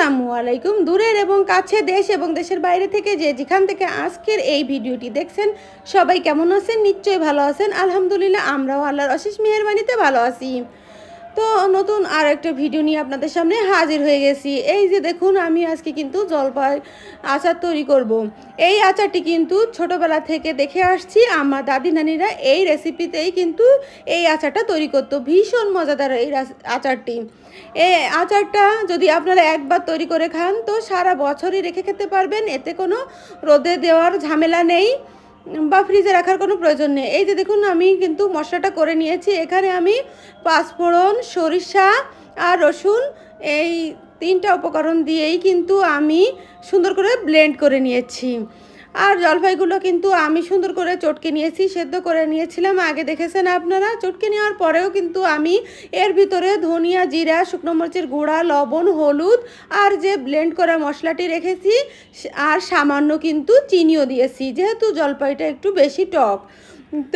আসসালামু আলাইকুম। দূরের এবং কাছে, দেশ এবং দেশের বাইরে থেকে যেখান থেকে আজকের এই ভিডিওটি দেখছেন, সবাই কেমন আছেন? নিশ্চয়ই ভালো আছেন। আলহামদুলিল্লাহ, আমরাও আল্লাহর অশেষ মেহেরবানিতে ভালো আছি। তো নতুন আর একটা ভিডিও নিয়ে আপনাদের সামনে হাজির হয়ে গেছি। এই যে দেখুন, আমি আজকে কিন্তু জলপাই আচার তৈরি করব। এই আচারটি কিন্তু ছোটোবেলা থেকে দেখে আসছি, আমার দাদি নানিরা এই রেসিপিতেই কিন্তু এই আচারটা তৈরি করতো। ভীষণ মজাদার এই আচারটি। এই আচারটা যদি আপনারা একবার তৈরি করে খান তো সারা বছরই রেখে খেতে পারবেন। এতে কোনো রোদে দেওয়ার ঝামেলা নেই বা ফ্রিজে রাখার কোনো প্রয়োজন নেই। এই যে দেখুন, আমি কিন্তু মশলাটা করে নিয়েছি। এখানে আমি পাঁচফোড়ন, সরিষা আর রসুন, এই তিনটা উপকরণ দিয়েই কিন্তু আমি সুন্দর করে ব্লেন্ড করে নিয়েছি। আর জলপাইগুলো কিন্তু আমি সুন্দর করে চটকে নিয়েছি, সেদ্ধ করে নিয়েছিলাম আগে, দেখেছেন আপনারা। চটকে নেওয়ার পরেও কিন্তু আমি এর ভিতরে ধনিয়া, জিরা, শুকনো মরিচের গুঁড়া, লবণ, হলুদ আর যে ব্লেন্ড করা মশলাটি রেখেছি, আর সামান্য কিন্তু চিনিও দিয়েছি, যেহেতু জলপাইটা একটু বেশি টক।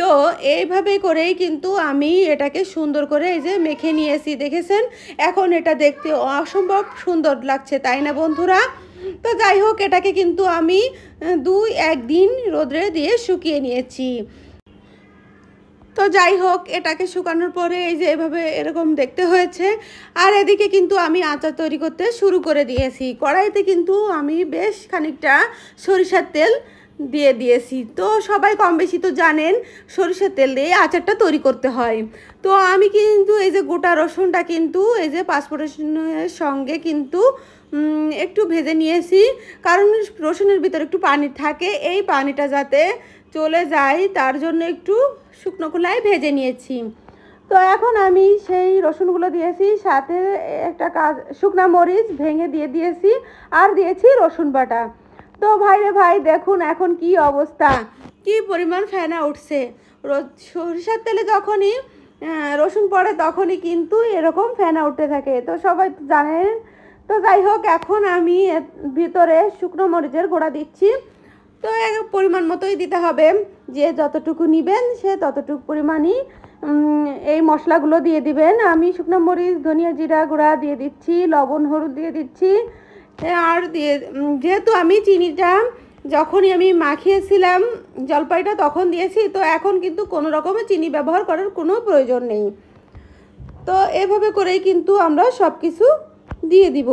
তো এইভাবে করেই কিন্তু আমি এটাকে সুন্দর করে এই যে মেখে নিয়েছি, দেখেছেন। এখন এটা দেখতে অসম্ভব সুন্দর লাগছে, তাই না বন্ধুরা? তো যাই হোক, এটাকে কিন্তু আমি 2-1 দিন রোদে দিয়ে শুকিয়ে নিয়েছি। তো যাই হোক, এটাকে শুকানোর পরে এই যে এভাবে এরকম দেখতে হয়েছে। আর এদিকে কিন্তু আমি আচার তৈরি করতে শুরু করে দিয়েছি। কড়াইতে কিন্তু আমি বেশ খানিকটা সরিষার তেল দিয়ে দিয়েছি। তো সবাই কম বেশি তো জানেন সরিষার তেল দিয়ে আচারটা তৈরি করতে হয়। তো আমি কিন্তু এই যে গোটা রসুনটা কিন্তু এই যে পাঁচফোড়নের সঙ্গে কিন্তু একটু ভেজে নিয়েছি, কারণ রসুনের ভিতরে একটু পানি থাকে, এই পানিটা যাতে চলে যায় তার জন্য একটু শুকনো খোলায় ভেজে নিয়েছি। তো এখন আমি সেই রসুনগুলো দিয়েছি, সাথে একটা শুকনো মরিচ ভেঙে দিয়ে দিয়েছি, আর দিয়েছি রসুন বাটা। তো ভাই রে ভাই, দেখুন এখন কি অবস্থা, কি পরিমাণ ফেনা উঠছে। সরিষার তেলে যখনই রসুন পড়ে তখনই কিন্তু এরকম ফেনা উঠতে থাকে, তো সবাই জানেন। তো যাই হোক, এখন আমি ভিতরে শুকনো মরিচের গুঁড়া দিচ্ছি। তো পরিমাণ মতোই দিতে হবে, যে যতটুকু নেবেন সে ততটুকু পরিমাণই এই মশলাগুলো দিয়ে দিবেন। আমি শুকনো মরিচ, ধনিয়া, জিরা গুঁড়া দিয়ে দিচ্ছি, লবণ, হলুদ দিয়ে দিচ্ছি। আর যেহেতু আমি চিনিটা যখনই আমি মাখিয়েছিলাম জলপাইটা তখন দিয়েছি, তো এখন কিন্তু কোনো রকমের চিনি ব্যবহার করার কোনো প্রয়োজন নেই। তো এভাবে করেই কিন্তু আমরা সব কিছু দিয়ে দিব।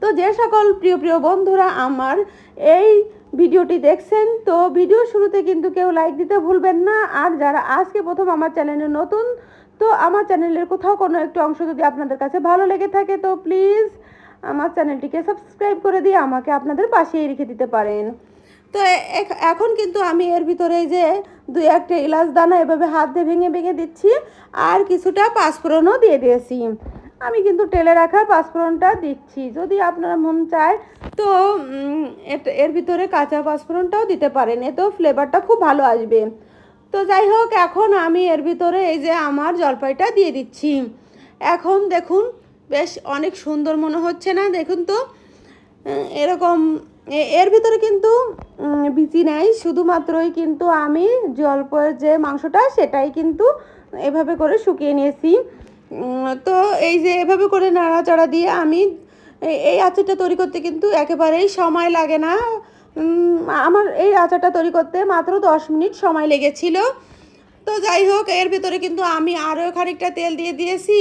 তো যে সকল প্রিয় প্রিয় বন্ধুরা আমার এই ভিডিওটি দেখছেন, তো ভিডিও শুরুতে কিন্তু কেউ লাইক দিতে ভুলবেন না। আর যারা আজকে প্রথম আমার চ্যানেলে নতুন, তো আমার চ্যানেলের কোথাও কোনো একটু অংশ যদি আপনাদের কাছে ভালো লেগে থাকে তো প্লিজ আমার চ্যানেলটিকে সাবস্ক্রাইব করে দিয়ে আমাকে আপনাদের পাশেই রেখে দিতে পারেন। তো এখন কিন্তু আমি এর ভিতরে যে 2-1টা এলাচ দানা এভাবে হাত দিয়ে ভেঙে ভেঙে দিচ্ছি, আর কিছুটা পাঁচফোড়নও দিয়ে দিয়েছি। আমি কিন্তু তেলে রাখা পাঁচফোড়নটা দিচ্ছি, যদি আপনার মন চায় তো এর ভিতরে কাঁচা পাঁচফোড়নটাও দিতে পারেন, এতেও ফ্লেভারটা খুব ভালো আসবে। তো যাই হোক, এখন আমি এর ভিতরে এই যে আমার জলপাইটা দিয়ে দিচ্ছি। এখন দেখুন, বেশ অনেক সুন্দর মনে হচ্ছে না? দেখুন তো, এরকম এর ভিতরে কিন্তু বিচি নেই, শুধুমাত্রই কিন্তু আমি জলপাইয়ের যে মাংসটা সেটাই কিন্তু এভাবে করে শুকিয়ে নিয়েছি। তো এই যে এভাবে করে নাড়াচাড়া দিয়ে আমি এই আচারটা তৈরি করতে কিন্তু একেবারেই সময় লাগে না। আমার এই আচারটা তৈরি করতে মাত্র 10 মিনিট সময় লেগেছিল। তো যাই হোক, এর ভিতরে কিন্তু আমি আরও খানিকটা তেল দিয়ে দিয়েছি,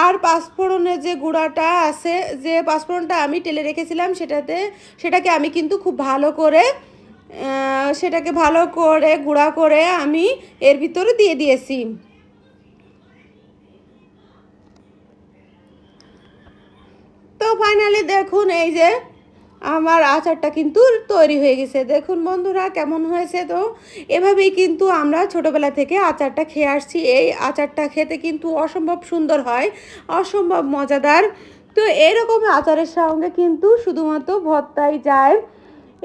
আর পাঁচফোড়নের যে গুঁড়াটা আছে, যে পাঁচফোড়নটা আমি তেলে রেখেছিলাম সেটাকে আমি কিন্তু খুব ভালো করে গুঁড়া করে আমি এর ভিতরে দিয়ে দিয়েছি। তো ফাইনালি দেখুন, এই যে আমার আচারটা কিন্তু তৈরি হয়ে গেছে। দেখুন বন্ধুরা কেমন হয়েছে। তো এভাবেই কিন্তু আমরা ছোটোবেলা থেকে আচারটা খেয়ে আসছি। এই আচারটা খেতে কিন্তু অসম্ভব সুন্দর হয়, অসম্ভব মজাদার। তো এরকম আচারের সঙ্গে কিন্তু শুধুমাত্র ভর্তাই যায়।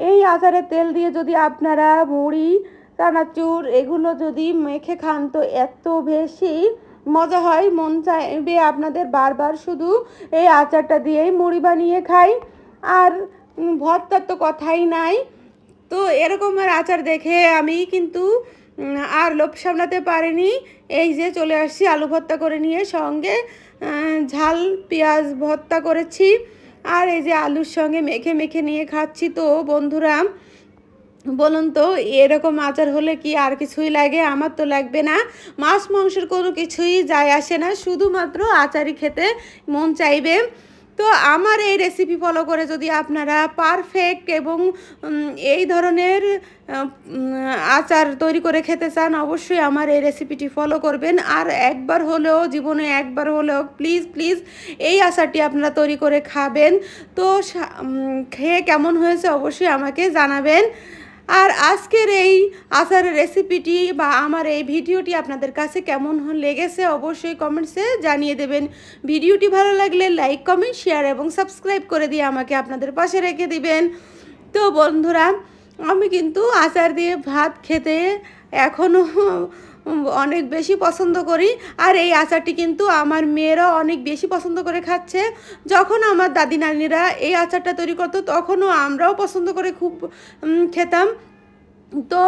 এই আচারের তেল দিয়ে যদি আপনারা মুড়ি, চানাচুর এগুলো যদি মেখে খান তো এত বেশি মজা হয়, মন চাইবে আপনাদের বারবার শুধু এই আচারটা দিয়েই মুড়ি বানিয়ে খাই। আর ভর্তার তো কথাই নাই। তো এরকমের আচার দেখে আমি কিন্তু আর লোভ সামলাতে পারিনি, এই যে চলে আসছি আলু ভর্তা করে নিয়ে, সঙ্গে ঝাল পেঁয়াজ ভর্তা করেছি। আর এই যে আলুর সঙ্গে মেখে মেখে নিয়ে খাচ্ছি। তো বন্ধুরা বলুন তো এরকম আচার হলে কি আর কিছুই লাগে? আমার তো লাগবে না। মাছ মাংসের কোনো কিছুই যায় আসে না, শুধুমাত্র আচারই খেতে মন চাইবে। তো আমার এই রেসিপি ফলো করে যদি আপনারা পারফেক্ট এবং এই ধরনের আচার তৈরি করে খেতে চান, অবশ্যই আমার এই রেসিপিটি ফলো করবেন। আর একবার হলেও জীবনে একবার হলেও প্লিজ প্লিজ এই আচারটি আপনারা তৈরি করে খাবেন। তো খেয়ে কেমন হয়েছে অবশ্যই আমাকে জানাবেন। আর আজকের এই আচারের রেসিপিটি বা আমার এই ভিডিওটি আপনাদের কাছে কেমন লেগেছে অবশ্যই কমেন্টসে জানিয়ে দেবেন। ভিডিওটি ভালো লাগলে লাইক, কমেন্ট, শেয়ার এবং সাবস্ক্রাইব করে দিয়ে আমাকে আপনাদের পাশে রেখে দিবেন। তো বন্ধুরা আমি কিন্তু আচার দিয়ে ভাত খেতে এখনও অনেক বেশি পছন্দ করি। আর এই আচারটি কিন্তু আমার মেয়েরাও অনেক বেশি পছন্দ করে খাচ্ছে। যখন আমার দাদি নানিরা এই আচারটা তৈরি করতো তখনও আমরাও পছন্দ করে খুব খেতাম। তো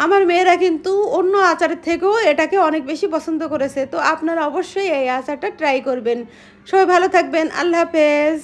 আমার মেয়েরা কিন্তু অন্য আচারের থেকেও এটাকে অনেক বেশি পছন্দ করেছে। তো আপনারা অবশ্যই এই আচারটা ট্রাই করবেন। সবাই ভালো থাকবেন। আল্লাহ হাফেজ।